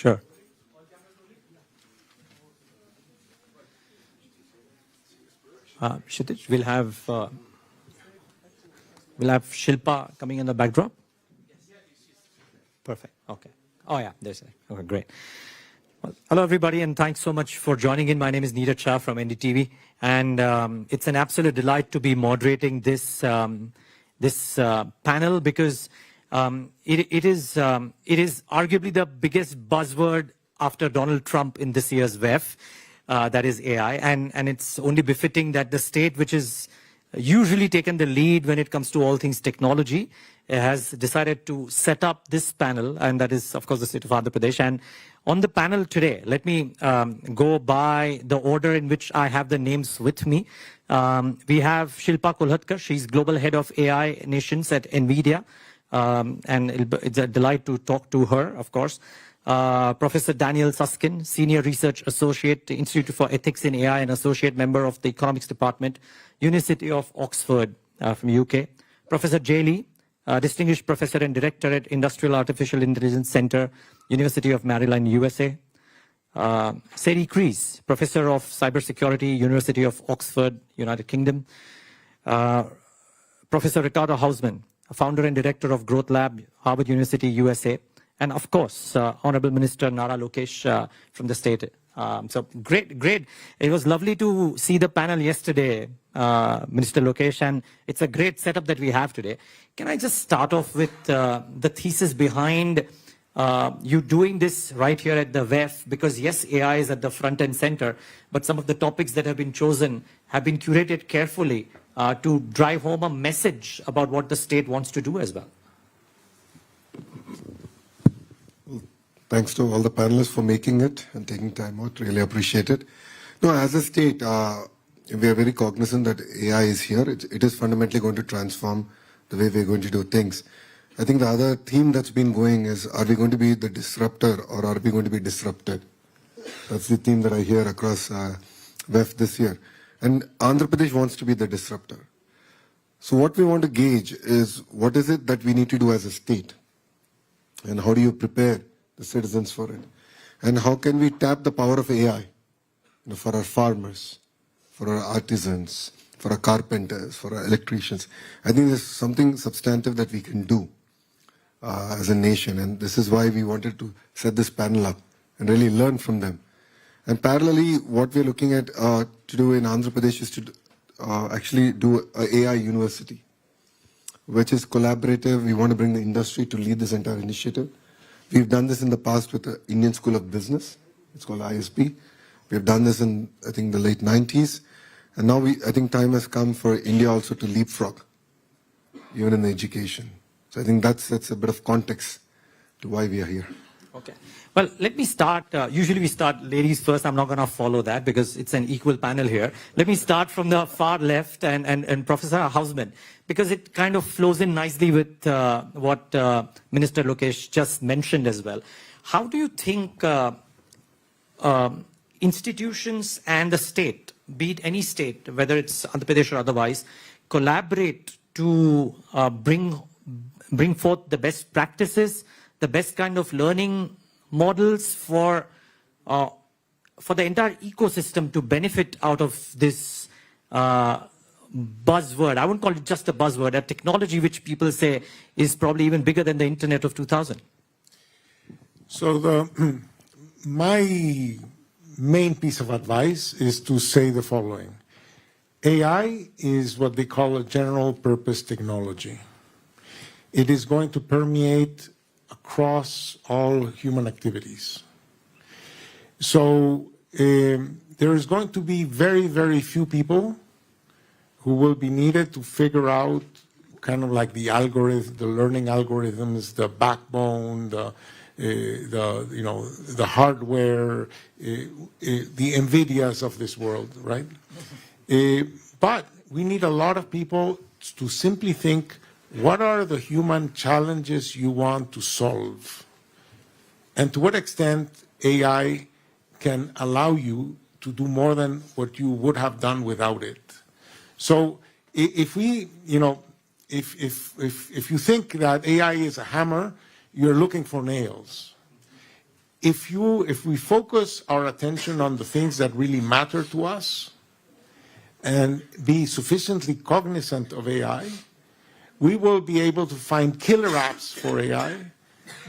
Sure. Kshitij, we'll have Shilpa coming in the backdrop. Perfect. Okay. Oh yeah, there's it. Okay, great. Well, hello everybody, and thanks so much for joining in. My name is Neeraj Shah from NDTV, and it's an absolute delight to be moderating this panel because it is arguably the biggest buzzword after Donald Trump in this year's WEF, that is AI, and it's only befitting that the state which is usually taken the lead when it comes to all things technology has decided to set up this panel, and that is, of course, the state of Andhra Pradesh. And on the panel today, let me go by the order in which I have the names with me. We have Shilpa Kulhatkar. She's Global Head of AI Nations at NVIDIA, and it's a delight to talk to her, of course. Professor Daniel Susskind, Senior Research Associate, Institute for Ethics in AI, and Associate Member of the Economics Department, University of Oxford from UK. Professor Jay Lee, Distinguished Professor and Director at Industrial Artificial Intelligence Center, University of Maryland, USA. Sadie Creese, Professor of Cybersecurity, University of Oxford, United Kingdom. Professor Ricardo Hausman, Founder and Director of Growth Lab, Harvard University, USA. And of course, Honorable Minister Nara Lokesh from the state. So great. It was lovely to see the panel yesterday, Minister Lokesh, and it's a great setup that we have today. Can I just start off with the thesis behind you doing this right here at the WEF? Because yes, AI is at the front and center, but some of the topics that have been chosen have been curated carefully to drive home a message about what the state wants to do as well. Thanks to all the panelists for making it and taking time out. Really appreciate it. No, as a state, we are very cognizant that AI is here. It is fundamentally going to transform the way we're going to do things. I think the other theme that's been going is, are we going to be the disruptor or are we going to be disrupted? That's the theme that I hear across WEF this year. And Andhra Pradesh wants to be the disruptor. So what we want to gauge is, what is it that we need to do as a state? And how do you prepare the citizens for it? And how can we tap the power of AI for our farmers, for our artisans, for our carpenters, for our electricians? I think there's something substantive that we can do as a nation, and this is why we wanted to set this panel up and really learn from them. And parallelly, what we're looking at to do in Andhra Pradesh is to actually do an AI university, which is collaborative. We want to bring the industry to lead this entire initiative. We've done this in the past with the Indian School of Business. It's called ISB. We've done this in, I think, the late 90s. And now I think time has come for India also to leapfrog, even in the education. So I think that's a bit of context to why we are here. Okay. Well, let me start. Usually we start ladies first. I'm not going to follow that because it's an equal panel here. Let me start from the far left and Professor Hausman, because it kind of flows in nicely with what Minister Lokesh just mentioned as well. How do you think institutions and the state, be it any state, whether it's Andhra Pradesh or otherwise, collaborate to bring forth the best practices, the best kind of learning models for the entire ecosystem to benefit out of this buzzword? I wouldn't call it just a buzzword, a technology which people say is probably even bigger than the internet of 2000. So my main piece of advice is to say the following. AI is what they call a general purpose technology. It is going to permeate across all human activities. So there is going to be very, very few people who will be needed to figure out kind of like the algorithm, the learning algorithms, the backbone, the hardware, the NVIDIAs of this world, right? But we need a lot of people to simply think, what are the human challenges you want to solve? And to what extent AI can allow you to do more than what you would have done without it. So if we, if you think that AI is a hammer, you're looking for nails. if we focus our attention on the things that really matter to us and be sufficiently cognizant of AI, we will be able to find killer apps for AI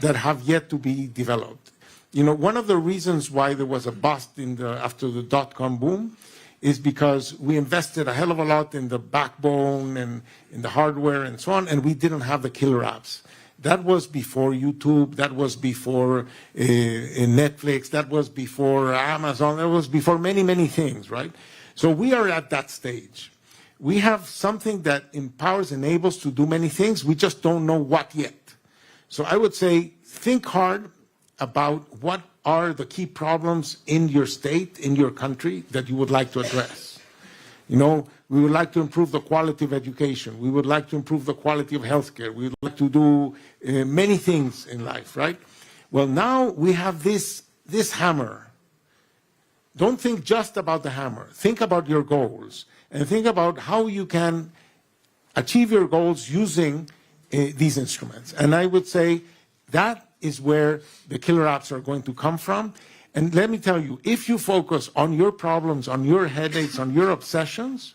that have yet to be developed. You know, one of the reasons why there was a bust after the dot-com boom is because we invested a hell of a lot in the backbone and in the hardware and so on, and we didn't have the killer apps. That was before YouTube, that was before Netflix, that was before Amazon, that was before many, many things, right? So we are at that stage. We have something that empowers, enables to do many things. We just don't know what yet. So I would say, think hard about what are the key problems in your state, in your country, that you would like to address. You know, we would like to improve the quality of education. We would like to improve the quality of healthcare. We would like to do many things in life, right? Well, now we have this hammer. Don't think just about the hammer. Think about your goals and think about how you can achieve your goals using these instruments. And I would say that is where the killer apps are going to come from. And let me tell you, if you focus on your problems, on your headaches, on your obsessions,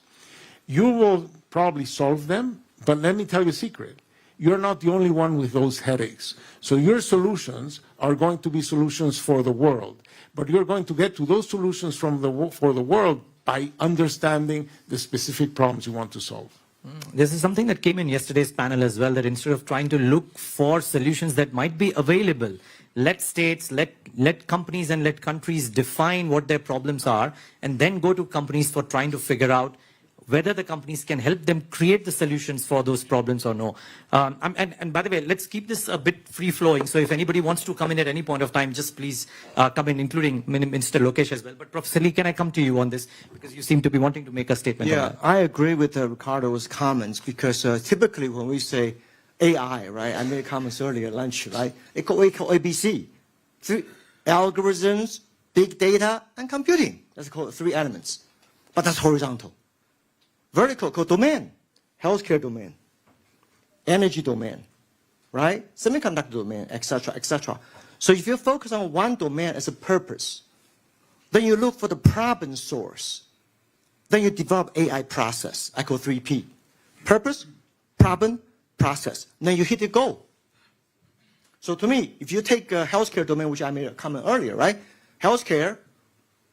you will probably solve them. But let me tell you a secret. You're not the only one with those headaches. So your solutions are going to be solutions for the world. But you're going to get to those solutions for the world by understanding the specific problems you want to solve. This is something that came in yesterday's panel as well, that instead of trying to look for solutions that might be available, let states, let companies and let countries define what their problems are, and then go to companies for trying to figure out whether the companies can help them create the solutions for those problems or no. And by the way, let's keep this a bit free-flowing. So if anybody wants to come in at any point of time, just please come in, including Minister Lokesh as well. But Professor Lee, can I come to you on this? Because you seem to be wanting to make a statement on that. I agree with Ricardo's comments, because typically when we say AI, right, I made comments earlier at lunch, right, we call ABC. Three algorithms, big data, and computing. That's called three elements. But that's horizontal. Vertical called domain, healthcare domain, energy domain, right? Semiconductor domain, etc., etc. So if you focus on one domain as a purpose, then you look for the problem source. Then you develop AI process. I call 3P. Purpose, problem, process. Then you hit the goal. So to me, if you take a healthcare domain, which I made a comment earlier, right? Healthcare,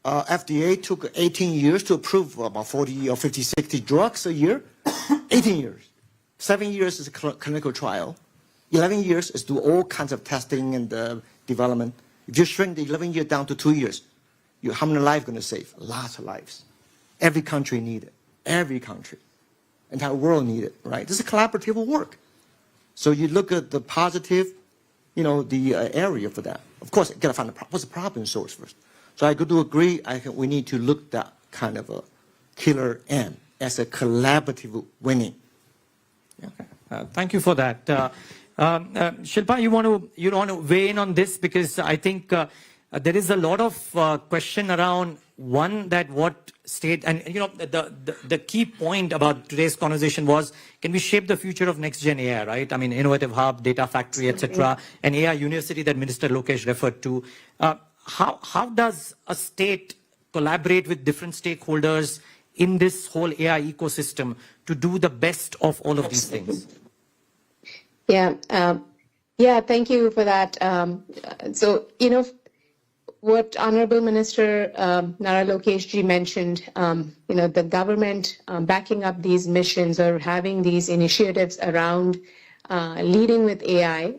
FDA took 18 years to approve about 40 or 50, 60 drugs a year. 18 years. 7 years is a clinical trial. 11 years is do all kinds of testing and development. If you shrink the 11 years down to 2 years, how many lives going to save? Lots of lives. Every country need it. Every country. Entire world need it, right? This is collaborative work. So you look at the positive, the area for that. Of course, you got to find what's the problem source first. So I do agree. I think we need to look at that kind of a killer M as a collaborative winning. Yeah. Thank you for that. Shilpa, you want to weigh in on this, because I think there is a lot of question around that what state, and the key point about today's conversation was, can we shape the future of next gen AI, right? I mean, innovative hub, data factory, etc., and AI university that Minister Lokesh referred to. How does a state collaborate with different stakeholders in this whole AI ecosystem to do the best of all of these things? Yeah, thank you for that. So, what Honorable Minister Nara Lokesh ji mentioned, the government backing up these missions or having these initiatives around leading with AI,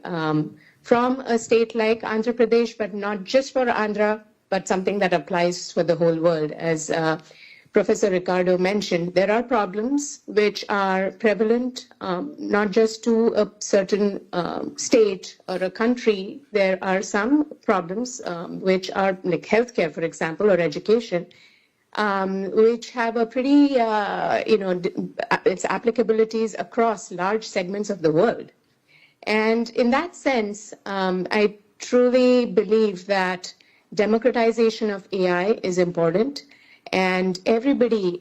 from a state like Andhra Pradesh, but not just for Andhra, but something that applies for the whole world. As Professor Ricardo mentioned, there are problems which are prevalent, not just to a certain state or a country. There are some problems which are like healthcare, for example, or education, which have a pretty, its applicabilities across large segments of the world. And in that sense, I truly believe that democratization of AI is important. And everybody,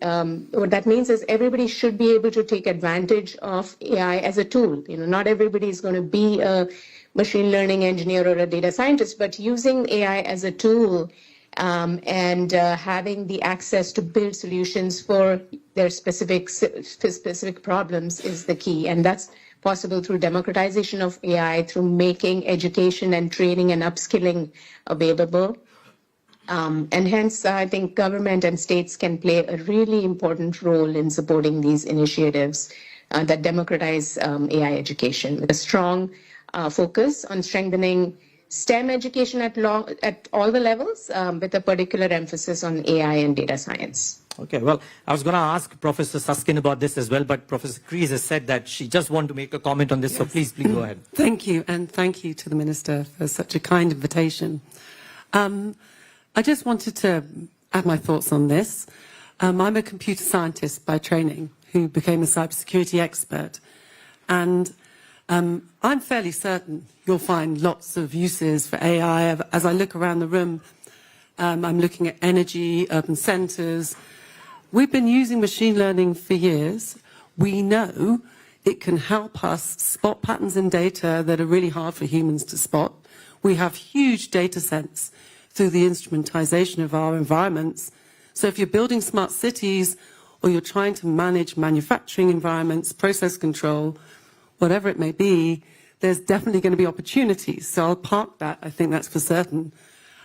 what that means is everybody should be able to take advantage of AI as a tool. Not everybody is going to be a machine learning engineer or a data scientist, but using AI as a tool and having the access to build solutions for their specific problems is the key. And that's possible through democratization of AI, through making education and training and upskilling available. And hence, I think government and states can play a really important role in supporting these initiatives that democratize AI education, with a strong focus on strengthening STEM education at all the levels, with a particular emphasis on AI and data science. Okay, well, I was going to ask Professor Susskind about this as well, but Professor Kreese has said that she just wanted to make a comment on this, so please go ahead. Thank you, and thank you to the Minister for such a kind invitation. I just wanted to add my thoughts on this. I'm a computer scientist by training who became a cybersecurity expert, and I'm fairly certain you'll find lots of uses for AI. As I look around the room, I'm looking at energy, urban centres. We've been using machine learning for years. We know it can help us spot patterns in data that are really hard for humans to spot. We have huge data sets through the instrumentization of our environments. So if you're building smart cities or you're trying to manage manufacturing environments, process control, whatever it may be, there's definitely going to be opportunities. So I'll park that. I think that's for certain.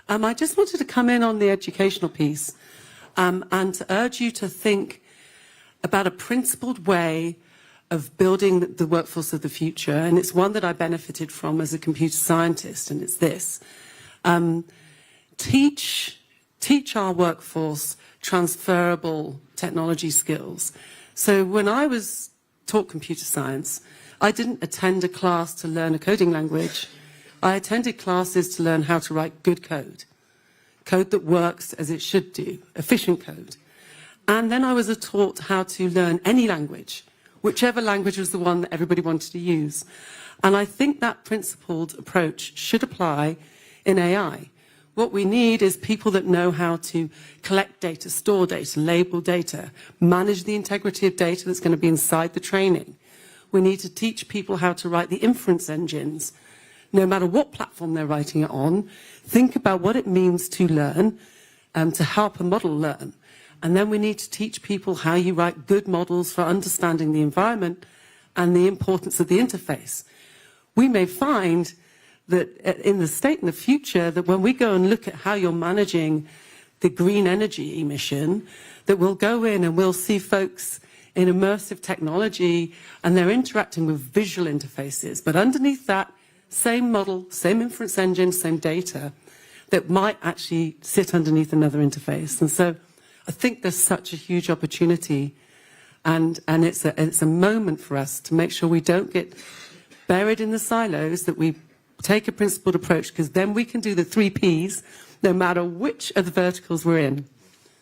I just wanted to come in on the educational piece and to urge you to think about a principled way of building the workforce of the future. And it's one that I benefited from as a computer scientist, and it's this. Teach our workforce transferable technology skills. So when I was taught computer science, I didn't attend a class to learn a coding language. I attended classes to learn how to write good code that works as it should do, efficient code. And then I was taught how to learn any language, whichever language was the one that everybody wanted to use. And I think that principled approach should apply in AI. What we need is people that know how to collect data, store data, label data, manage the integrity of data that's going to be inside the training. We need to teach people how to write the inference engines, no matter what platform they're writing it on. Think about what it means to learn, to help a model learn. And then we need to teach people how you write good models for understanding the environment and the importance of the interface. We may find that in the state in the future, that when we go and look at how you're managing the green energy emission, that we'll go in and we'll see folks in immersive technology and they're interacting with visual interfaces. But underneath that, same model, same inference engine, same data, that might actually sit underneath another interface. And so I think there's such a huge opportunity, and it's a moment for us to make sure we don't get buried in the silos, that we take a principled approach, because then we can do the 3 Ps, no matter which of the verticals we're in.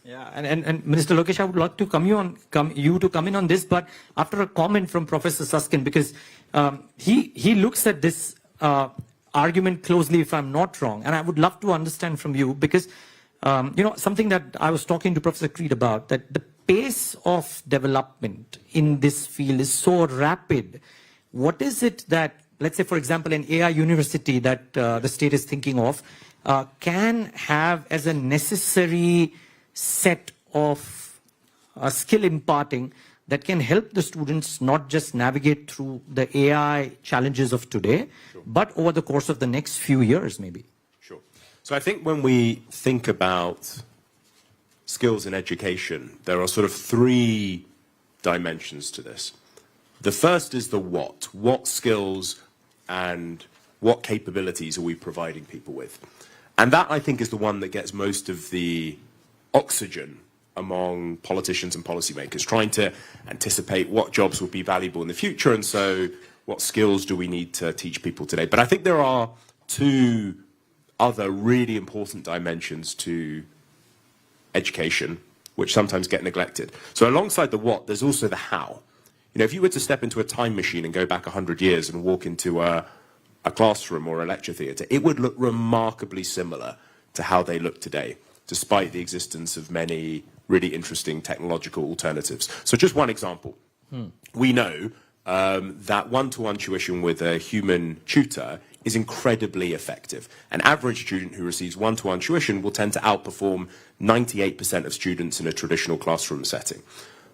Yeah, and Minister Lokesh, I would like to come in on this, but after a comment from Professor Susskind, because he looks at this argument closely, if I'm not wrong, and I would love to understand from you, because something that I was talking to Professor Kreese about, that the pace of development in this field is so rapid. What is it that, let's say, for example, an AI university that the state is thinking of can have as a necessary set of skill imparting that can help the students not just navigate through the AI challenges of today, sure, but over the course of the next few years, maybe? Sure. So I think when we think about skills in education, there are sort of 3 dimensions to this. The first is the what. What skills and what capabilities are we providing people with? And that, I think, is the one that gets most of the oxygen among politicians and policymakers, trying to anticipate what jobs will be valuable in the future, and so what skills do we need to teach people today. But I think there are 2 other really important dimensions to education, which sometimes get neglected. So alongside the what, there's also the how. If you were to step into a time machine and go back 100 years and walk into a classroom or a lecture theatre, it would look remarkably similar to how they look today, despite the existence of many really interesting technological alternatives. So just one example. We know that one-to-one tuition with a human tutor is incredibly effective. An average student who receives one-to-one tuition will tend to outperform 98% of students in a traditional classroom setting.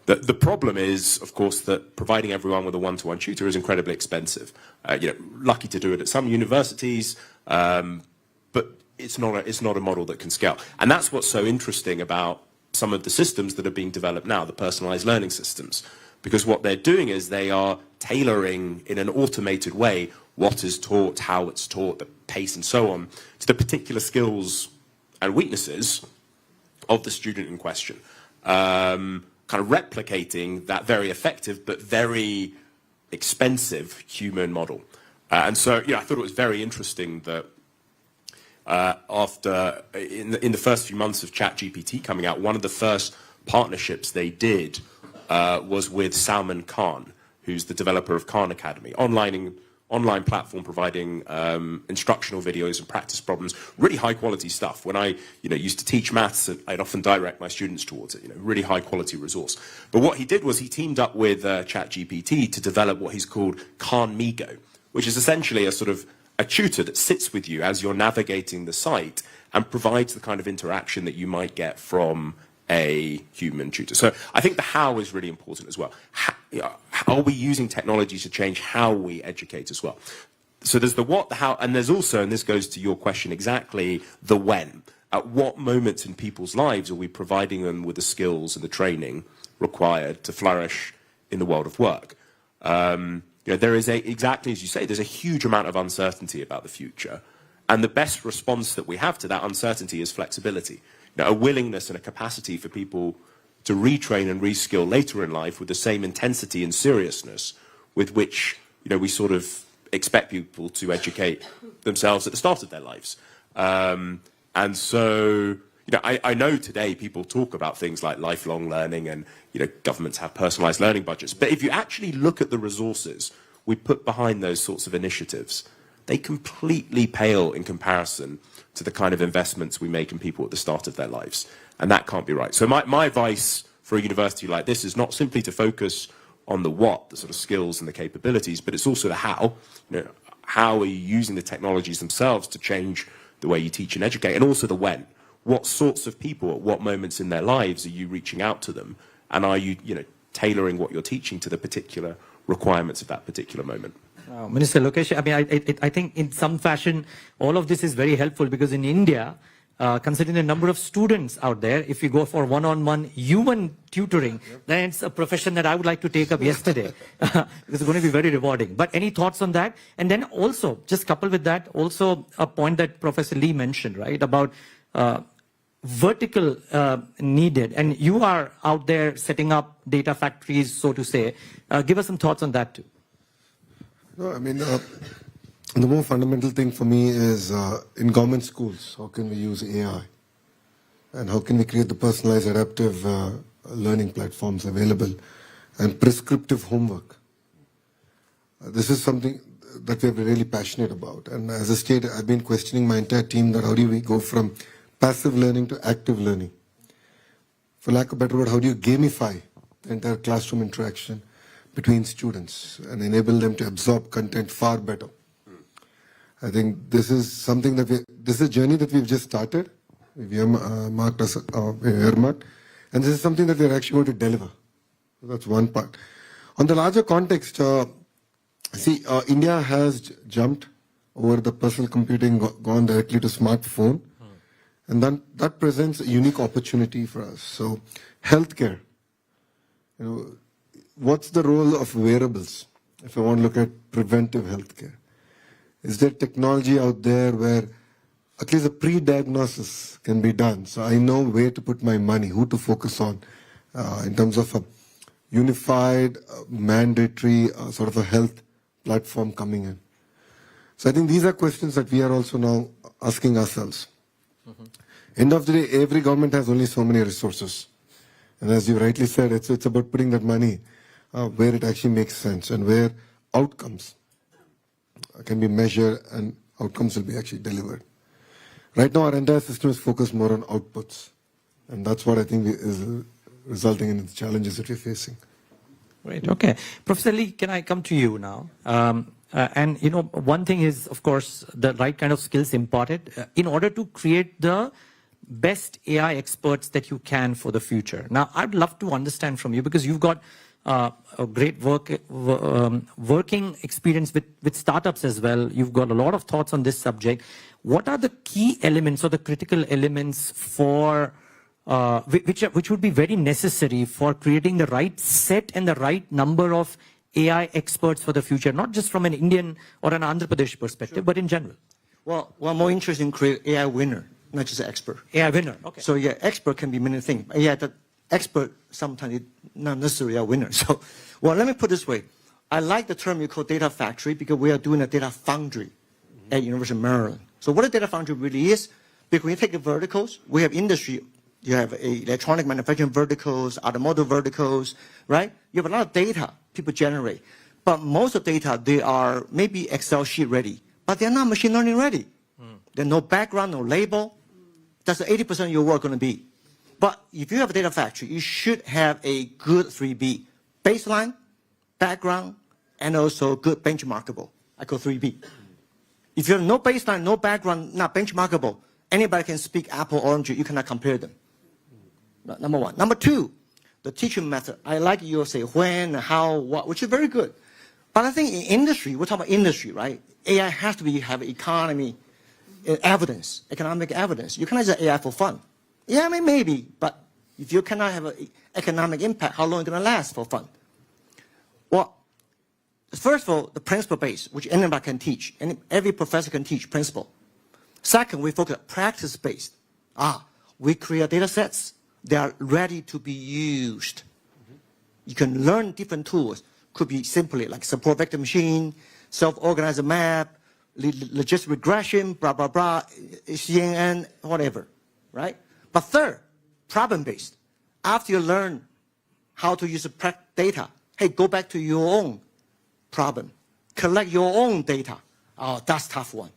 The problem is, of course, that providing everyone with a one-to-one tutor is incredibly expensive. Lucky to do it at some universities, but it's not a model that can scale. And that's what's so interesting about some of the systems that are being developed now, the personalized learning systems. Because what they're doing is they are tailoring in an automated way what is taught, how it's taught, the pace and so on, to the particular skills and weaknesses of the student in question. Kind of replicating that very effective but very expensive human model. And so, I thought it was very interesting that in the first few months of ChatGPT coming out, one of the first partnerships they did was with Salman Khan, who's the developer of Khan Academy, online platform providing instructional videos and practice problems, really high quality stuff. When I used to teach maths, I'd often direct my students towards it, really high quality resource. But what he did was he teamed up with ChatGPT to develop what he's called Khan Migo, which is essentially a sort of a tutor that sits with you as you're navigating the site and provides the kind of interaction that you might get from a human tutor. So I think the how is really important as well. Are we using technology to change how we educate as well? So there's the what, the how, and there's also, and this goes to your question exactly, the when. At what moments in people's lives are we providing them with the skills and the training required to flourish in the world of work? There is exactly as you say, there's a huge amount of uncertainty about the future. And the best response that we have to that uncertainty is flexibility. A willingness and a capacity for people to retrain and reskill later in life with the same intensity and seriousness with which we sort of expect people to educate themselves at the start of their lives. And so I know today people talk about things like lifelong learning and governments have personalized learning budgets, but if you actually look at the resources we put behind those sorts of initiatives, they completely pale in comparison to the kind of investments we make in people at the start of their lives. And that can't be right. So my advice for a university like this is not simply to focus on the what, the sort of skills and the capabilities, but it's also the how. How are you using the technologies themselves to change the way you teach and educate, and also the when. What sorts of people at what moments in their lives are you reaching out to them? And are you, tailoring what you're teaching to the particular requirements of that particular moment? Minister Lokesh, I think in some fashion, all of this is very helpful because in India, considering the number of students out there, if you go for one-on-one human tutoring, then it's a profession that I would like to take up yesterday. It's going to be very rewarding. But any thoughts on that? And then also, just coupled with that, also a point that Professor Lee mentioned, right, about vertical needed. And you are out there setting up data factories, so to say. Give us some thoughts on that too. No, the more fundamental thing for me is in government schools, how can we use AI? And how can we create the personalized adaptive learning platforms available and prescriptive homework? This is something that we're really passionate about. And as a state, I've been questioning my entire team that how do we go from passive learning to active learning? For lack of a better word, how do you gamify the entire classroom interaction between students and enable them to absorb content far better? I think this is something that this is a journey that we've just started. We've earmarked, and this is something that we're actually going to deliver. So that's one part. On the larger context, India has jumped over the personal computing, gone directly to smartphone, and then that presents a unique opportunity for us. So, healthcare. What's the role of wearables? If I want to look at preventive healthcare, is there technology out there where at least a pre-diagnosis can be done? So I know where to put my money, who to focus on, in terms of a unified, mandatory sort of a health platform coming in. So I think these are questions that we are also now asking ourselves. End of the day, every government has only so many resources. And as you rightly said, it's about putting that money where it actually makes sense and where outcomes can be measured and outcomes will be actually delivered. Right now, our entire system is focused more on outputs. And that's what I think is resulting in the challenges that we're facing. Great. Okay. Professor Lee, can I come to you now? And, you know, one thing is, of course, the right kind of skills imparted in order to create the best AI experts that you can for the future. Now, I'd love to understand from you, because you've got a great working experience with startups as well. You've got a lot of thoughts on this subject. What are the key elements or the critical elements for which would be very necessary for creating the right set and the right number of AI experts for the future, not just from an Indian or an Andhra Pradesh perspective, but in general? Well, we're more interested in create AI winner, not just an expert. AI winner, okay. So yeah, expert can be many things. Yeah, the expert sometimes is not necessarily a winner. So, well, let me put it this way. I like the term you call data factory because we are doing a data foundry at University of Maryland. So what a data foundry really is, because when you take the verticals, we have industry. You have electronic manufacturing verticals, automotive verticals, right? You have a lot of data people generate. But most of the data, they are maybe Excel sheet ready, but they're not machine learning ready. There's no background, no label. That's 80% of your work going to be. But if you have a data factory, you should have a good 3B. Baseline, background, and also good benchmarkable. I call 3B. If you have no baseline, no background, not benchmarkable, anybody can speak apple, orange, you cannot compare them. Number one. Number two, the teaching method. I like you say when, how, what, which is very good. But I think in industry, we're talking about industry, right? AI has to have economic evidence. You cannot say AI for fun. Yeah, I mean, maybe, but if you cannot have an economic impact, how long is it going to last for fun? Well, first of all, the principle base, which anybody can teach, and every professor can teach principle. Second, we focus on practice-based. We create data sets. They are ready to be used. You can learn different tools. Could be simply like support vector machine, self-organizer map, logistic regression, blah, blah, blah, CNN, whatever, right? But third, problem-based. After you learn how to use the data, hey, go back to your own problem. Collect your own data. Oh, that's a tough one.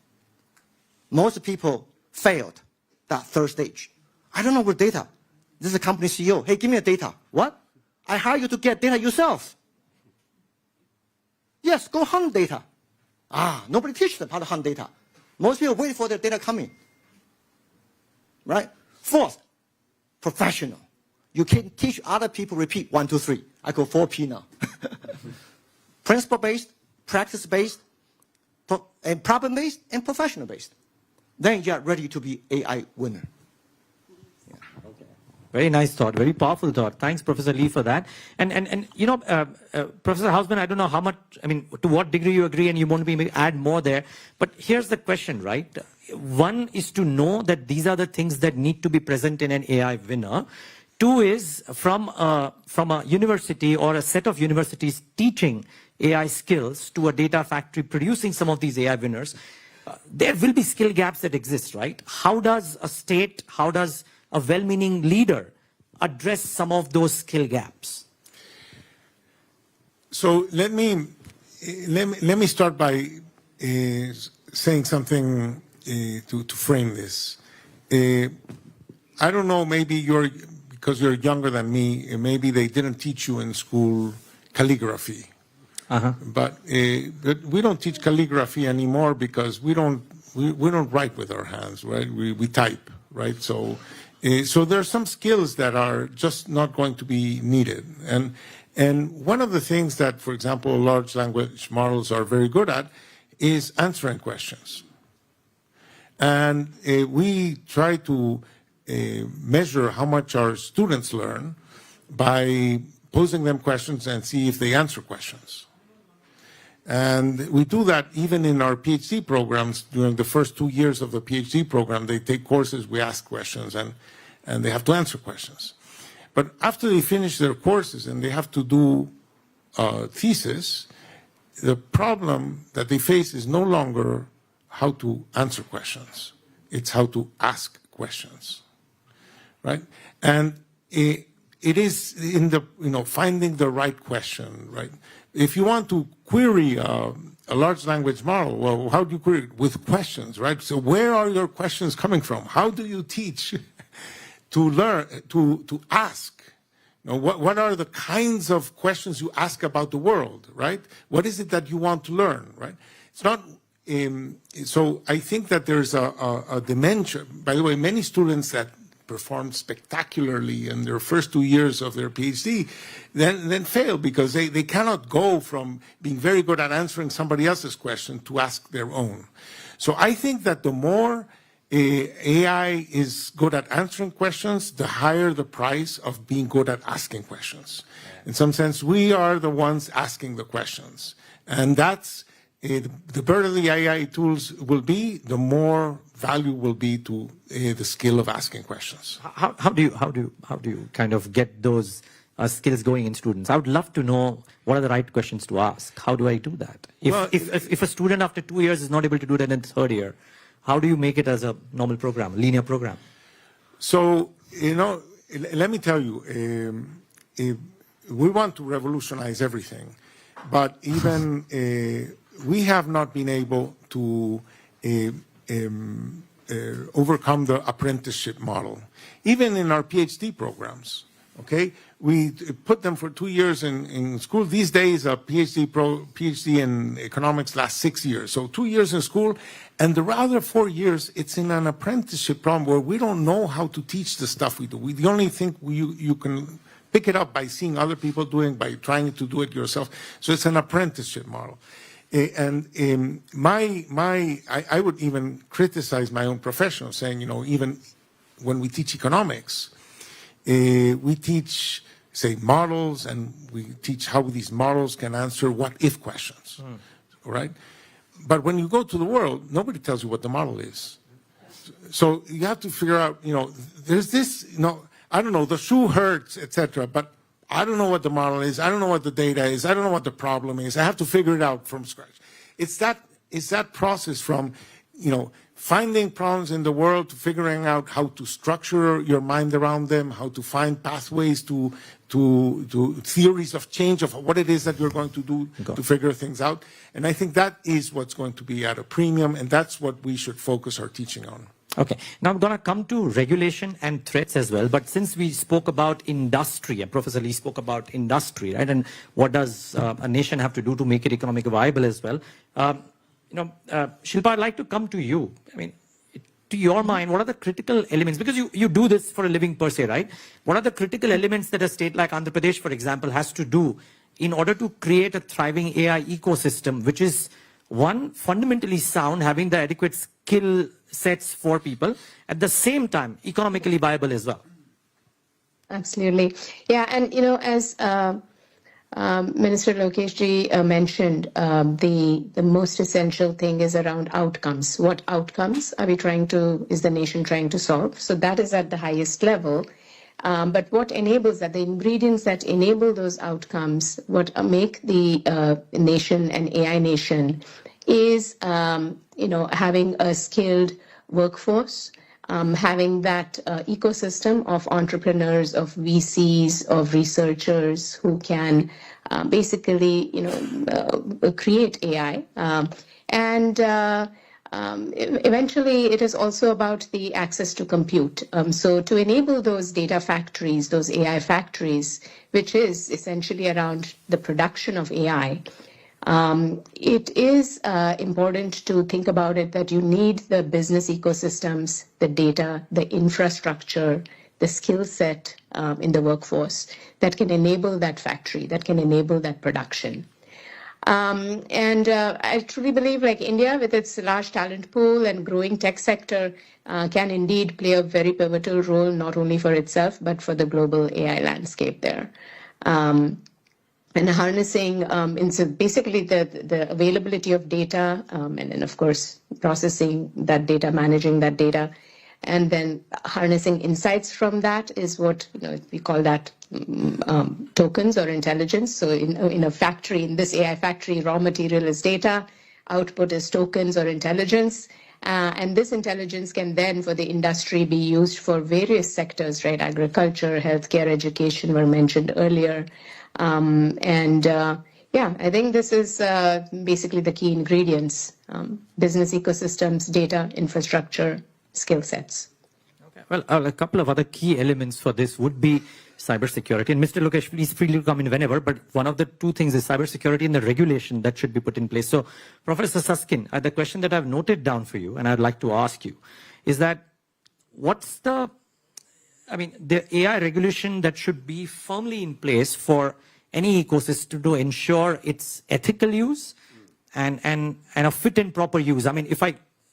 Most people failed that third stage. I don't know what data. This is a company CEO. Hey, give me the data. What? I hire you to get data yourself. Yes, go hunt data. Nobody teaches them how to hunt data. Most people wait for their data coming. Right? Fourth, professional. You can teach other people repeat 1, 2, 3. I go 4P now. Principle-based, practice-based, and problem-based, and professional-based. Then you are ready to be AI winner. Very nice thought, very powerful thought. Thanks, Professor Lee, for that. And you know, Professor Hausman, I don't know how much, I mean, to what degree you agree, and you want to maybe add more there. But here's the question, right? One is to know that these are the things that need to be present in an AI winner. Two is from a university or a set of universities teaching AI skills to a data factory producing some of these AI winners. There will be skill gaps that exist, right? How does a state, how does a well-meaning leader address some of those skill gaps? So let me start by saying something to frame this. I don't know, maybe because you're younger than me, maybe they didn't teach you in school calligraphy. But we don't teach calligraphy anymore because we don't write with our hands, right? We type, right? So there are some skills that are just not going to be needed. And one of the things that, for example, large language models are very good at is answering questions. And we try to measure how much our students learn by posing them questions and see if they answer questions. And we do that even in our PhD programs. During the first 2 years of the PhD program, they take courses, we ask questions, and they have to answer questions. But after they finish their courses and they have to do a thesis, the problem that they face is no longer how to answer questions. It's how to ask questions, right? And it is in the, finding the right question, right? If you want to query a large language model, well, how do you query it? With questions, right? So where are your questions coming from? How do you teach to learn, to ask. You know, what are the kinds of questions you ask about the world, right? What is it that you want to learn, right? It's not, so I think that there's a dimension. By the way, many students that perform spectacularly in their first 2 years of their PhD then fail because they cannot go from being very good at answering somebody else's question to ask their own. So I think that the more AI is good at answering questions, the higher the price of being good at asking questions. In some sense, we are the ones asking the questions. And that's the better the AI tools will be, the more value will be to the skill of asking questions. How do you kind of get those skills going in students? I would love to know what are the right questions to ask. How do I do that? If a student after 2 years is not able to do that in the third year, how do you make it as a normal program, linear program? So, you know, let me tell you, we want to revolutionize everything, but even we have not been able to overcome the apprenticeship model. Even in our PhD programs, okay? We put them for 2 years in school. These days, a PhD in economics lasts 6 years. So 2 years in school, and the other 4 years, it's in an apprenticeship program where we don't know how to teach the stuff we do. The only thing you can pick it up by seeing other people doing, by trying to do it yourself. So it's an apprenticeship model. And I would even criticize my own profession, saying, you know, even when we teach economics, we teach, say, models, and we teach how these models can answer what-if questions, right? But when you go to the world, nobody tells you what the model is. So you have to figure out, you know, there's this, you know, I don't know, the shoe hurts, etc., but I don't know what the model is. I don't know what the data is. I don't know what the problem is. I have to figure it out from scratch. It's that process from, you know, finding problems in the world to figuring out how to structure your mind around them, how to find pathways to theories of change of what it is that you're going to do to figure things out. And I think that is what's going to be at a premium, and that's what we should focus our teaching on. Okay, now I'm going to come to regulation and threats as well. But since we spoke about industry, and Professor Lee spoke about industry, right? And what does a nation have to do to make it economically viable as well? Shilpa, I'd like to come to you. I mean, to your mind, what are the critical elements? Because you do this for a living per se, right? What are the critical elements that a state like Andhra Pradesh, for example, has to do in order to create a thriving AI ecosystem, which is, one, fundamentally sound, having the adequate skill sets for people, at the same time, economically viable as well? Absolutely. Yeah, and, you know, as Minister Lokesh ji mentioned, the most essential thing is around outcomes. What outcomes is the nation trying to solve? So that is at the highest level. But what enables that, the ingredients that enable those outcomes, what make the nation an AI nation is, having a skilled workforce, having that ecosystem of entrepreneurs, of VCs, of researchers who can basically, create AI. Eventually, it is also about the access to compute. So to enable those data factories, those AI factories, which is essentially around the production of AI, it is important to think about it that you need the business ecosystems, the data, the infrastructure, the skill set in the workforce that can enable that factory, that can enable that production. I truly believe, like India, with its large talent pool and growing tech sector, can indeed play a very pivotal role, not only for itself, but for the global AI landscape there. And harnessing, basically the availability of data, and then, of course, processing that data, managing that data, and then harnessing insights from that is what we call that tokens or intelligence. So in a factory, in this AI factory, raw material is data, output is tokens or intelligence. And this intelligence can then, for the industry, be used for various sectors, right? Agriculture, healthcare, education were mentioned earlier. I think this is basically the key ingredients: business ecosystems, data, infrastructure, skill sets. Well, a couple of other key elements for this would be cybersecurity. And Mr. Lokesh, please free to come in whenever, but one of the two things is cybersecurity and the regulation that should be put in place. So, Professor Susskind, the question that I've noted down for you, and I'd like to ask you, is that what's the AI regulation that should be firmly in place for any ecosystem to ensure its ethical use and a fit and proper use? I mean,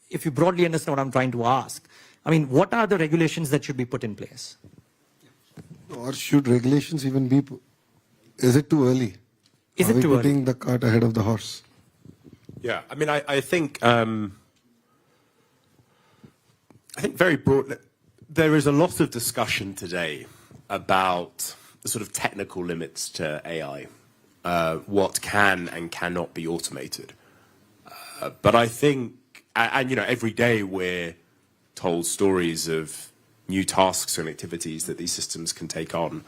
if you broadly understand what I'm trying to ask, I mean, what are the regulations that should be put in place? Or should regulations even be? Is it too early? Is it too early? Putting the cart ahead of the horse? Yeah, I mean, I think very broadly, there is a lot of discussion today about the sort of technical limits to AI, what can and cannot be automated. But I think, and every day we're told stories of new tasks and activities that these systems can take on,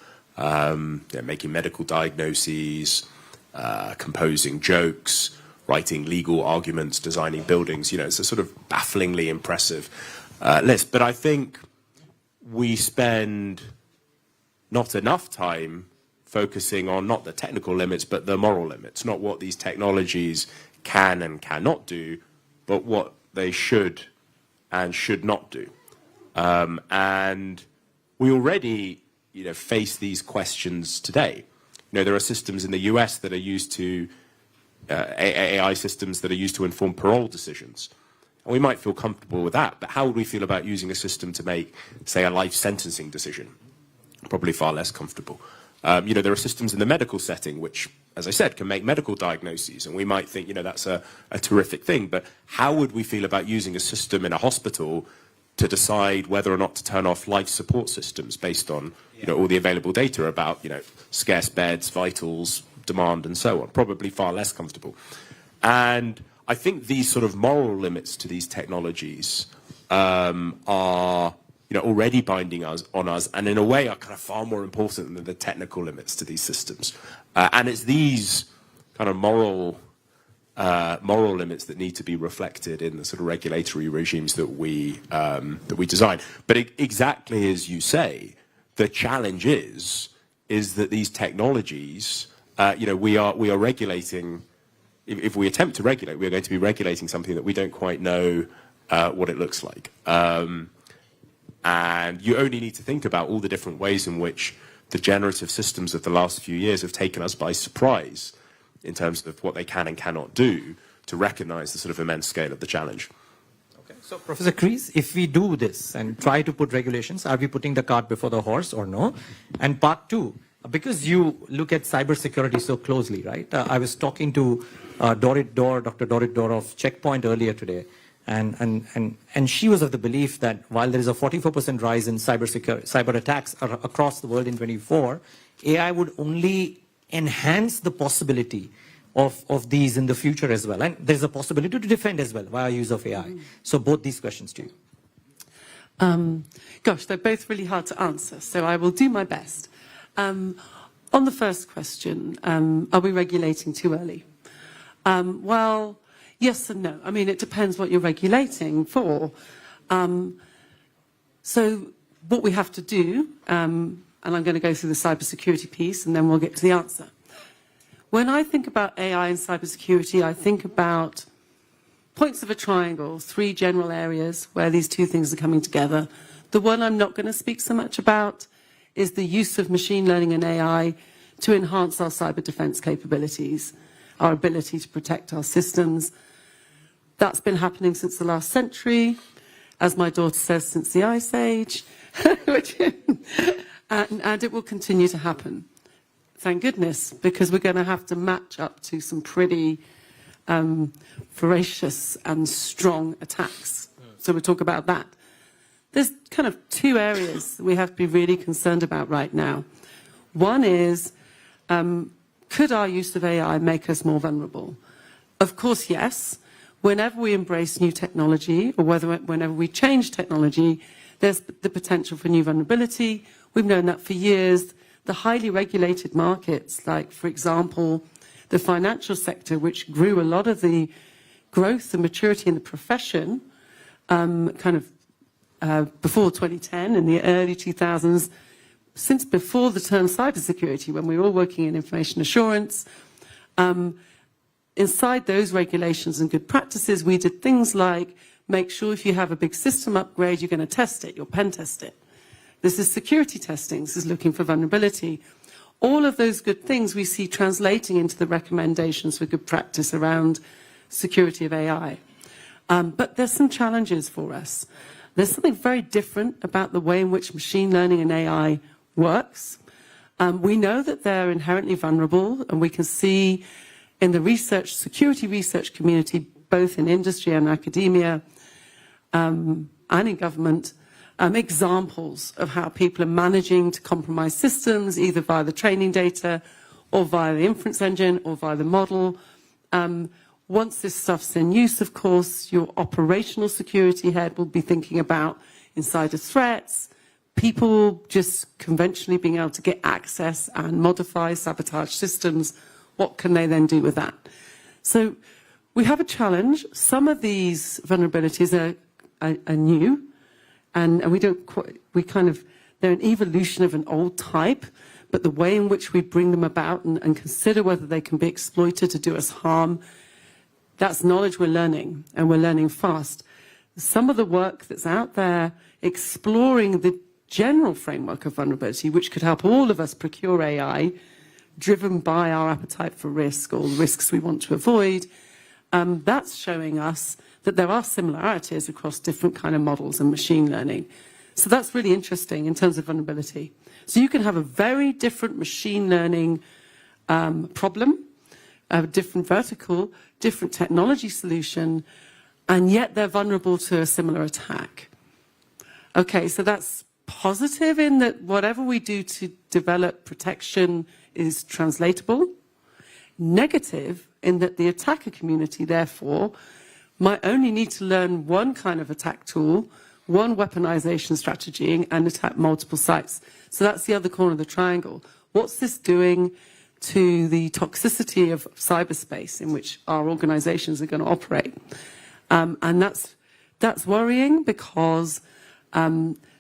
making medical diagnoses, composing jokes, writing legal arguments, designing buildings. It's a sort of bafflingly impressive list. But I think we spend not enough time focusing on not the technical limits, but the moral limits, not what these technologies can and cannot do, but what they should and should not do. And we already, face these questions today. There are systems in the US that are used to, AI systems that are used to inform parole decisions. And we might feel comfortable with that, but how would we feel about using a system to make, say, a life sentencing decision? Probably far less comfortable. There are systems in the medical setting which, as I said, can make medical diagnoses, and we might think, that's a terrific thing, but how would we feel about using a system in a hospital to decide whether or not to turn off life support systems based on, all the available data about, scarce beds, vitals, demand, and so on? Probably far less comfortable. And I think these sort of moral limits to these technologies are already binding on us, and in a way are kind of far more important than the technical limits to these systems. And it's these kind of moral limits that need to be reflected in the sort of regulatory regimes that we design. But exactly as you say, the challenge is that these technologies, we are regulating. If we attempt to regulate, we are going to be regulating something that we don't quite know what it looks like. And you only need to think about all the different ways in which the generative systems of the last few years have taken us by surprise in terms of what they can and cannot do to recognize the sort of immense scale of the challenge. Okay. So, Professor Kreis, if we do this and try to put regulations, are we putting the cart before the horse or no? And part two, because you look at cybersecurity so closely, right? I was talking to Dr. Dorit Dor of Checkpoint earlier today. And she was of the belief that while there is a 44% rise in cyber attacks across the world in 2024, AI would only enhance the possibility of these in the future as well. And there's a possibility to defend as well via use of AI. So both these questions to you. Gosh, they're both really hard to answer, so I will do my best. On the first question, are we regulating too early? Well, yes and no. I mean, it depends what you're regulating for. So what we have to do, and I'm going to go through the cybersecurity piece and then we'll get to the answer. When I think about AI and cybersecurity, I think about points of a triangle, three general areas where these two things are coming together. The one I'm not going to speak so much about is the use of machine learning and AI to enhance our cyber defense capabilities, our ability to protect our systems. That's been happening since the last century, as my daughter says, since the Ice Age, and it will continue to happen. Thank goodness, because we're going to have to match up to some pretty voracious and strong attacks. So we'll talk about that. There's kind of two areas we have to be really concerned about right now. One is, could our use of AI make us more vulnerable? Of course, yes. Whenever we embrace new technology, or whenever we change technology, there's the potential for new vulnerability. We've known that for years. The highly regulated markets, like, for example, the financial sector, which grew a lot of the growth and maturity in the profession, kind of before 2010, in the early 2000s, since before the term cybersecurity, when we were all working in information assurance. Inside those regulations and good practices, we did things like make sure if you have a big system upgrade, you're going to test it, you'll pen test it. This is security testing, this is looking for vulnerability. All of those good things we see translating into the recommendations for good practice around security of AI. But there's some challenges for us. There's something very different about the way in which machine learning and AI works. We know that they're inherently vulnerable, and we can see in the security research community, both in industry and academia, and in government, examples of how people are managing to compromise systems, either via the training data, or via the inference engine, or via the model. Once this stuff's in use, of course, your operational security head will be thinking about insider threats, people just conventionally being able to get access and modify, sabotage systems. What can they then do with that? So we have a challenge. Some of these vulnerabilities are new, and they're an evolution of an old type, but the way in which we bring them about and consider whether they can be exploited to do us harm, that's knowledge we're learning, and we're learning fast. Some of the work that's out there exploring the general framework of vulnerability, which could help all of us procure AI, driven by our appetite for risk or risks we want to avoid, that's showing us that there are similarities across different kind of models and machine learning. So that's really interesting in terms of vulnerability. So you can have a very different machine learning problem, a different vertical, different technology solution, and yet they're vulnerable to a similar attack. Okay, so that's positive in that whatever we do to develop protection is translatable. Negative in that the attacker community, therefore, might only need to learn one kind of attack tool, one weaponization strategy, and attack multiple sites. So that's the other corner of the triangle. What's this doing to the toxicity of cyberspace in which our organizations are going to operate? And that's worrying because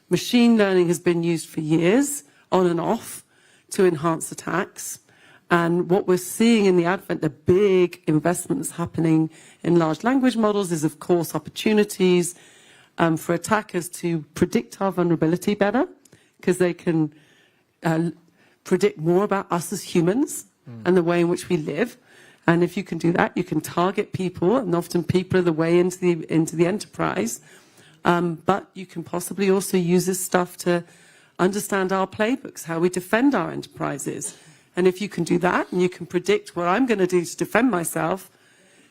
machine learning has been used for years, on and off, to enhance attacks. And what we're seeing in the advent, the big investment that's happening in large language models is, of course, opportunities for attackers to predict our vulnerability better, because they can predict more about us as humans and the way in which we live. And if you can do that, you can target people, and often people are the way into the enterprise. But you can possibly also use this stuff to understand our playbooks, how we defend our enterprises. And if you can do that, and you can predict what I'm going to do to defend myself,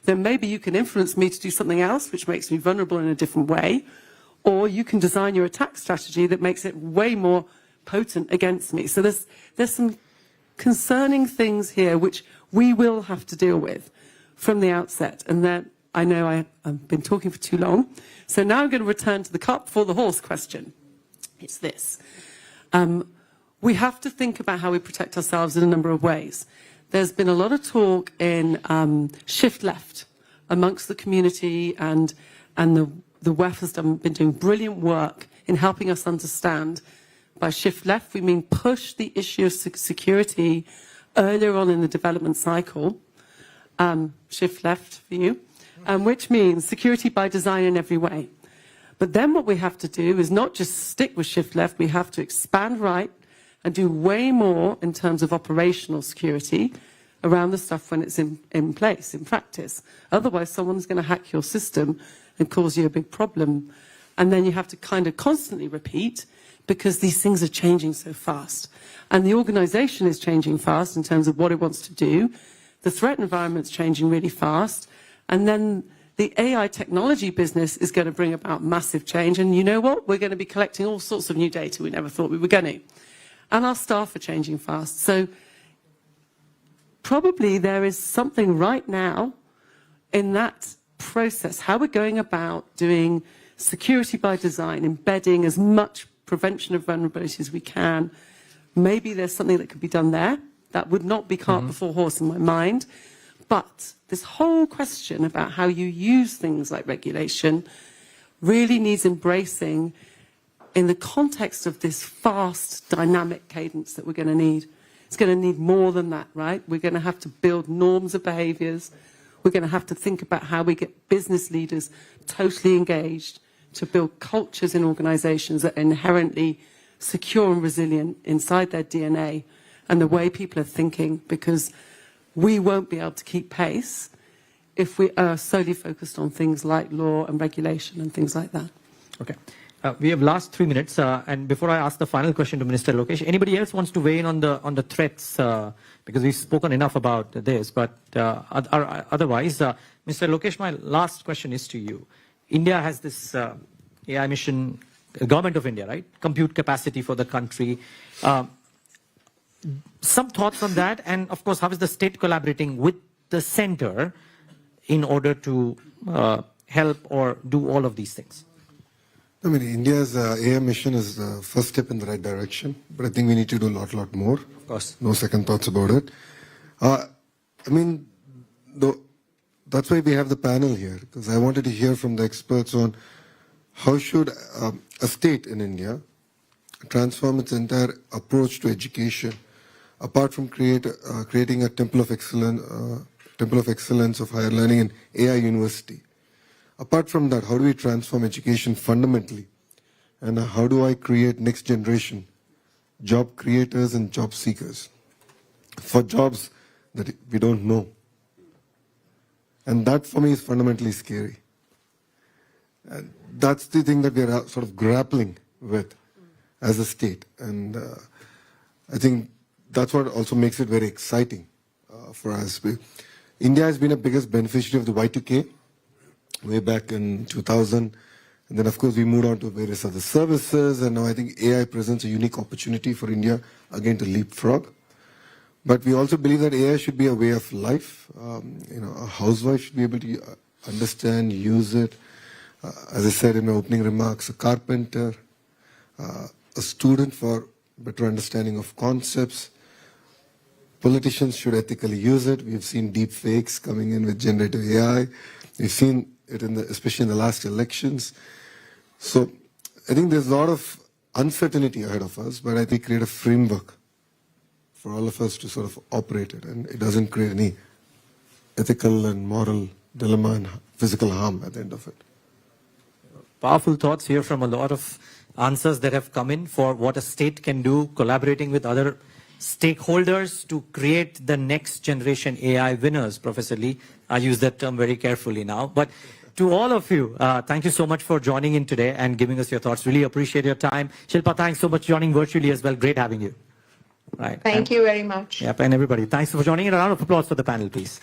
then maybe you can influence me to do something else, which makes me vulnerable in a different way. Or you can design your attack strategy that makes it way more potent against me. So there's some concerning things here which we will have to deal with from the outset. And then I know I've been talking for too long. So now I'm going to return to the cart before the horse question. It's this. We have to think about how we protect ourselves in a number of ways. There's been a lot of talk in shift left amongst the community, and the WEF has been doing brilliant work in helping us understand. By shift left, we mean push the issue of security earlier on in the development cycle. Shift left for you, which means security by design in every way. But then what we have to do is not just stick with shift left, we have to expand right and do way more in terms of operational security around the stuff when it's in place, in practice. Otherwise, someone's going to hack your system and cause you a big problem. And then you have to kind of constantly repeat, because these things are changing so fast. And the organization is changing fast in terms of what it wants to do. The threat environment's changing really fast. And then the AI technology business is going to bring about massive change. And you know what? We're going to be collecting all sorts of new data we never thought we were going to. And our staff are changing fast. So probably there is something right now in that process, how we're going about doing security by design, embedding as much prevention of vulnerability as we can. Maybe there's something that could be done there. That would not be cart before horse in my mind. But this whole question about how you use things like regulation really needs embracing in the context of this fast, dynamic cadence that we're going to need. It's going to need more than that, right? We're going to have to build norms of behaviours. We're going to have to think about how we get business leaders totally engaged to build cultures in organisations that are inherently secure and resilient inside their DNA and the way people are thinking, because we won't be able to keep pace if we are solely focused on things like law and regulation and things like that. Okay. We have last 3 minutes, and before I ask the final question to Minister Lokesh, anybody else wants to weigh in on the threats? Because we've spoken enough about this, but otherwise, Mr. Lokesh, my last question is to you. India has this AI mission, government of India, right? Compute capacity for the country. Some thoughts on that, and of course, how is the state collaborating with the center in order to help or do all of these things? I mean, India's AI mission is the first step in the right direction, but I think we need to do a lot more. Of course. No second thoughts about it. I mean, that's why we have the panel here, because I wanted to hear from the experts on how should a state in India transform its entire approach to education, apart from creating a temple of excellence of higher learning and AI university. Apart from that, how do we transform education fundamentally? And how do I create next generation job creators and job seekers for jobs that we don't know? And that for me is fundamentally scary. And that's the thing that we are sort of grappling with as a state. And I think that's what also makes it very exciting for us. India has been a biggest beneficiary of the Y2K. Way back in 2000, and then of course we moved on to various other services, and now I think AI presents a unique opportunity for India again to leapfrog. But we also believe that AI should be a way of life. A housewife should be able to understand, use it. As I said in my opening remarks, a carpenter, a student for better understanding of concepts. Politicians should ethically use it. We've seen deep fakes coming in with generative AI. We've seen it especially in the last elections. So I think there's a lot of uncertainty ahead of us, but I think create a framework for all of us to sort of operate it, and it doesn't create any ethical and moral dilemma and physical harm at the end of it. Powerful thoughts here from a lot of answers that have come in for what a state can do, collaborating with other stakeholders to create the next generation AI winners. Professor Lee, I use that term very carefully now. But to all of you, thank you so much for joining in today and giving us your thoughts. Really appreciate your time. Shilpa, thanks so much for joining virtually as well. Great having you. Right. Thank you very much. Yep, and everybody, thanks for joining. A round of applause for the panel, please.